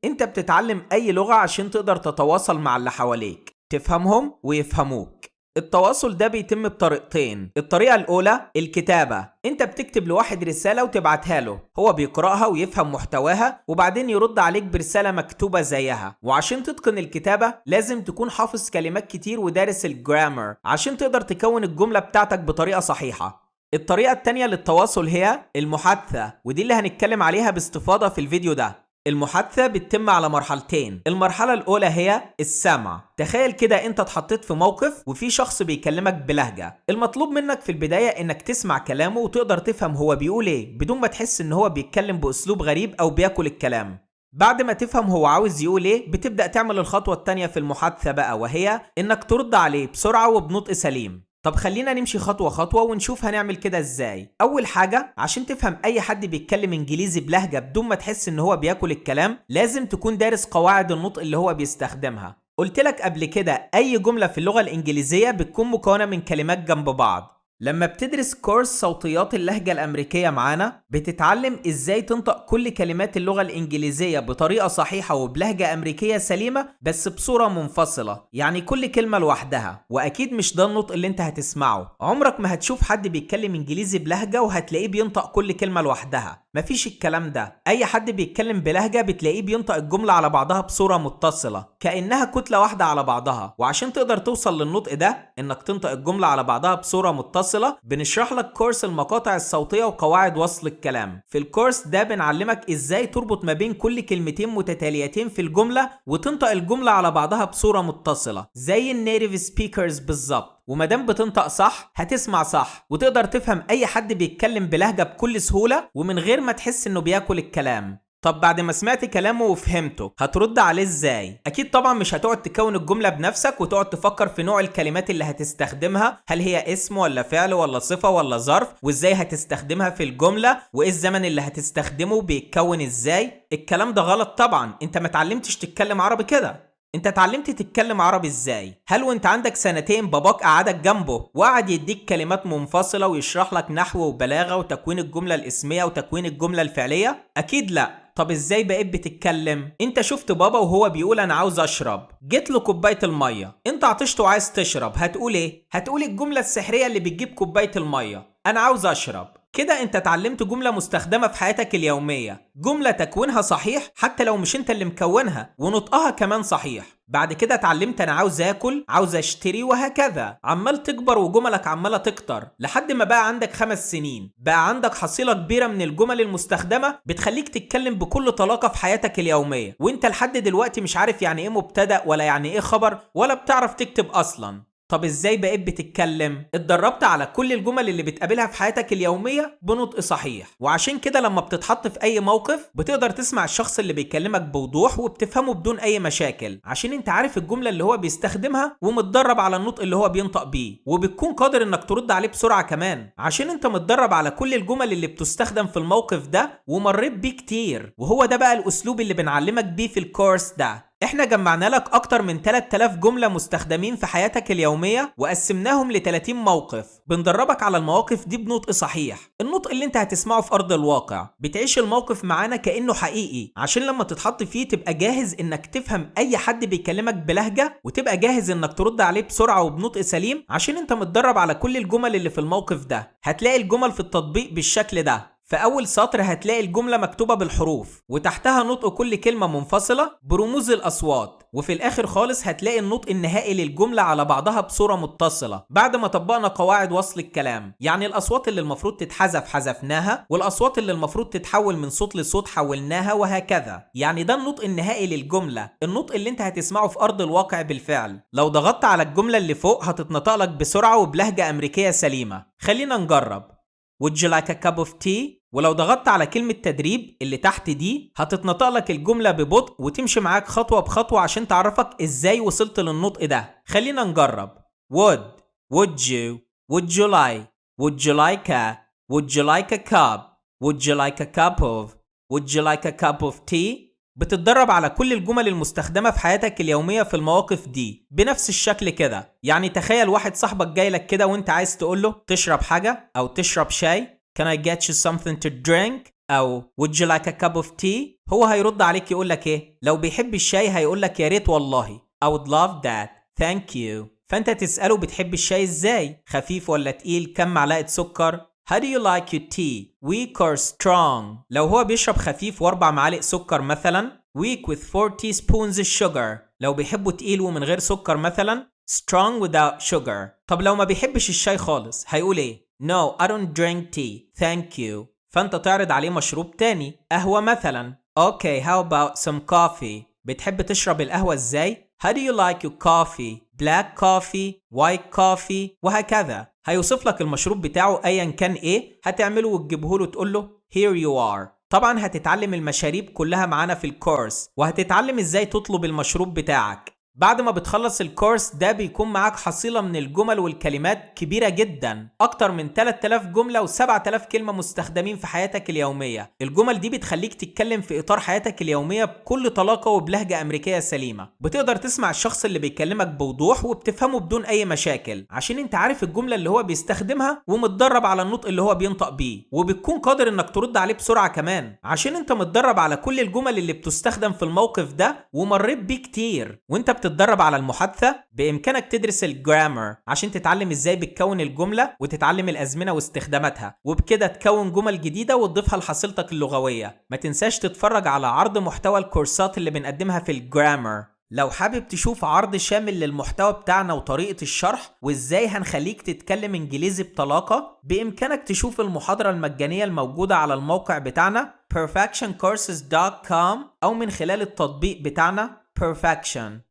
انت بتتعلم اي لغة عشان تقدر تتواصل مع اللي حواليك، تفهمهم ويفهموك. التواصل ده بيتم بطريقتين. الطريقة الأولى الكتابة، انت بتكتب لواحد رسالة وتبعتها له، هو بيقرأها ويفهم محتواها وبعدين يرد عليك برسالة مكتوبة زيها. وعشان تتقن الكتابة لازم تكون حافظ كلمات كتير ودارس الجرامر عشان تقدر تكون الجملة بتاعتك بطريقة صحيحة. الطريقة التانية للتواصل هي المحادثة، ودي اللي هنتكلم عليها باستفاضة في الفيديو ده. المحادثة بتتم على مرحلتين. المرحلة الأولى هي السمع. تخيل كده انت اتحطيت في موقف وفي شخص بيكلمك بلهجة، المطلوب منك في البداية انك تسمع كلامه وتقدر تفهم هو بيقول ايه بدون ما تحس ان هو بيتكلم بأسلوب غريب او بياكل الكلام. بعد ما تفهم هو عاوز يقول ايه بتبدأ تعمل الخطوة التانية في المحادثة بقى، وهي انك ترد عليه بسرعة وبنطق سليم. طب خلينا نمشي خطوة خطوة ونشوف هنعمل كده ازاي. اول حاجة، عشان تفهم اي حد بيتكلم انجليزي بلهجة بدون ما تحس ان هو بياكل الكلام لازم تكون دارس قواعد النطق اللي هو بيستخدمها. قلت لك قبل كده اي جملة في اللغة الانجليزية بتكون مكونة من كلمات جنب بعض. لما بتدرس كورس صوتيات اللهجة الأمريكية معانا بتتعلم إزاي تنطق كل كلمات اللغة الإنجليزية بطريقة صحيحة وبلهجة أمريكية سليمة بس بصورة منفصلة، يعني كل كلمة لوحدها. وأكيد مش ده النطق اللي أنت هتسمعه، عمرك ما هتشوف حد بيتكلم إنجليزي بلهجة وهتلاقيه بينطق كل كلمة لوحدها، مفيش الكلام ده. أي حد بيتكلم بلهجة بتلاقيه بينطق الجملة على بعضها بصورة متصلة كأنها كتلة واحدة على بعضها. وعشان تقدر توصل للنطق ده إنك تنطق الجملة على بعضها بصورة متصلة بنشرح لك كورس المقاطع الصوتية وقواعد وصل الكلام. في الكورس ده بنعلمك ازاي تربط ما بين كل كلمتين متتاليتين في الجملة وتنطق الجملة على بعضها بصورة متصلة زي النيتيف سبيكرز بالظبط. ومادام بتنطق صح هتسمع صح وتقدر تفهم اي حد بيتكلم بلهجة بكل سهولة ومن غير ما تحس انه بياكل الكلام. طب بعد ما سمعت كلامه وفهمته هترد عليه ازاي؟ اكيد طبعا مش هتقعد تكون الجملة بنفسك وتقعد تفكر في نوع الكلمات اللي هتستخدمها، هل هي اسم ولا فعل ولا صفة ولا ظرف، وازاي هتستخدمها في الجملة، وايه الزمن اللي هتستخدمه بيتكون ازاي. الكلام ده غلط طبعا، انت ما اتعلمتش تتكلم عربي كده. انت اتعلمت تتكلم عربي ازاي؟ هل وانت عندك سنتين باباك قعدك جنبه وقعد يديك كلمات منفصلة ويشرح لك نحو وبلاغة وتكوين الجملة الاسمية وتكوين الجملة الفعلية؟ اكيد لا. طب ازاي بقيت بتتكلم؟ انت شفت بابا وهو بيقول انا عاوز اشرب، جيت له كوبايه الميه، انت عطشت وعايز تشرب، هتقول ايه؟ هتقول الجمله السحريه اللي بتجيب كوبايه الميه، انا عاوز اشرب. كده انت اتعلمت جملة مستخدمة في حياتك اليومية، جملة تكوينها صحيح حتى لو مش انت اللي مكونها، ونطقها كمان صحيح. بعد كده اتعلمت انا عاوز اكل، عاوز اشتري، وهكذا. عمال تكبر وجملك عمالة تكتر لحد ما بقى عندك 5 سنين، بقى عندك حصيلة كبيرة من الجمل المستخدمة بتخليك تتكلم بكل طلاقة في حياتك اليومية، وانت لحد دلوقتي مش عارف يعني ايه مبتدأ ولا يعني ايه خبر ولا بتعرف تكتب اصلا. طب ازاي بقيت بتتكلم؟ اتدربت على كل الجمل اللي بتقابلها في حياتك اليومية بنطق صحيح، وعشان كده لما بتتحط في اي موقف بتقدر تسمع الشخص اللي بيكلمك بوضوح وبتفهمه بدون اي مشاكل، عشان انت عارف الجملة اللي هو بيستخدمها ومتدرب على النطق اللي هو بينطق بيه، وبتكون قادر انك ترد عليه بسرعة كمان عشان انت متدرب على كل الجمل اللي بتستخدم في الموقف ده ومريت بيه كتير. وهو ده بقى الاسلوب اللي بنعلمك بيه في الكورس ده. احنا جمعنا لك اكتر من 3000 جملة مستخدمين في حياتك اليومية وقسمناهم ل 30 موقف، بندربك على المواقف دي بنطق صحيح، النطق اللي انت هتسمعه في ارض الواقع. بتعيش الموقف معانا كأنه حقيقي عشان لما تتحط فيه تبقى جاهز انك تفهم اي حد بيكلمك بلهجة وتبقى جاهز انك ترد عليه بسرعة وبنطق سليم عشان انت متدرب على كل الجمل اللي في الموقف ده. هتلاقي الجمل في التطبيق بالشكل ده. في أول سطر هتلاقي الجملة مكتوبة بالحروف وتحتها نطق كل كلمة منفصلة برموز الأصوات، وفي الآخر خالص هتلاقي النطق النهائي للجملة على بعضها بصورة متصلة بعد ما طبقنا قواعد وصل الكلام. يعني الأصوات اللي المفروض تتحذف حذفناها، والأصوات اللي المفروض تتحول من صوت لصوت حولناها، وهكذا. يعني ده النطق النهائي للجملة، النطق اللي انت هتسمعه في أرض الواقع بالفعل. لو ضغطت على الجملة اللي فوق هتتنطق لك بسرعة وبلهجة أمريكية سليمة. خلينا نجرب. Would you like a cup of tea؟ ولو ضغطت على كلمة تدريب اللي تحت دي هتتنطق لك الجملة ببطء وتمشي معاك خطوة بخطوة عشان تعرفك ازاي وصلت للنطق ده. خلينا نجرب. Would you, would you like, would you like a cup, would you like a cup of, would you like a cup of tea؟ بتتدرب على كل الجمل المستخدمة في حياتك اليومية في المواقف دي بنفس الشكل كده. يعني تخيل واحد صاحبك جاي لك كده وانت عايز تقوله تشرب حاجة او تشرب شاي. Can I get you something to drink؟ أو would you like a cup of tea؟ هو هيرد عليك يقولك إيه؟ لو بيحب الشاي هيقولك يا ريت والله. I would love that. Thank you. فأنت تسأله بتحب الشاي إزاي؟ خفيف ولا تقيل؟ كم معلقة سكر؟ How do you like your tea? Weak or strong؟ لو هو بيشرب خفيف و4 معالق سكر مثلا weak with 4 teaspoons sugar. لو بيحبه تقيل ومن غير سكر مثلا strong without sugar. طب لو ما بيحبش الشاي خالص هيقول ايه؟ No, I don't drink tea. Thank you. فانت تعرض عليه مشروب تاني، قهوة مثلا. Okay, how about some coffee؟ بتحب تشرب القهوة ازاي؟ How do you like your coffee? Black coffee, white coffee، وهكذا. هيوصف لك المشروب بتاعه ايا كان ايه، هتعمله وتجيبه له تقول له here you are. طبعا هتتعلم المشاريب كلها معانا في الكورس، وهتتعلم ازاي تطلب المشروب بتاعك. بعد ما بتخلص الكورس ده بيكون معاك حصيلة من الجمل والكلمات كبيرة جدا، أكتر من 3000 جملة و7000 كلمة مستخدمين في حياتك اليومية. الجمل دي بتخليك تتكلم في إطار حياتك اليومية بكل طلاقة وبلهجة أمريكية سليمة. بتقدر تسمع الشخص اللي بيكلمك بوضوح وبتفهمه بدون أي مشاكل، عشان انت عارف الجملة اللي هو بيستخدمها ومتدرب على النطق اللي هو بينطق بيه، وبتكون قادر انك ترد عليه بسرعة كمان، عشان انت متدرب على كل الجمل اللي بتستخدم في الموقف ده ومريت بيه كتير. وانت بتتدرب على المحادثة بإمكانك تدرس الجرامر عشان تتعلم ازاي بتكون الجملة وتتعلم الأزمنة واستخداماتها، وبكده تكون جمل جديدة وتضيفها لحصيلتك اللغوية. ما تنساش تتفرج على عرض محتوى الكورسات اللي بنقدمها في الجرامر. لو حابب تشوف عرض شامل للمحتوى بتاعنا وطريقة الشرح وازاي هنخليك تتكلم انجليزي بطلاقة، بإمكانك تشوف المحاضرة المجانية الموجودة على الموقع بتاعنا perfectioncourses.com أو من خلال التطبيق بتاعنا Perfection.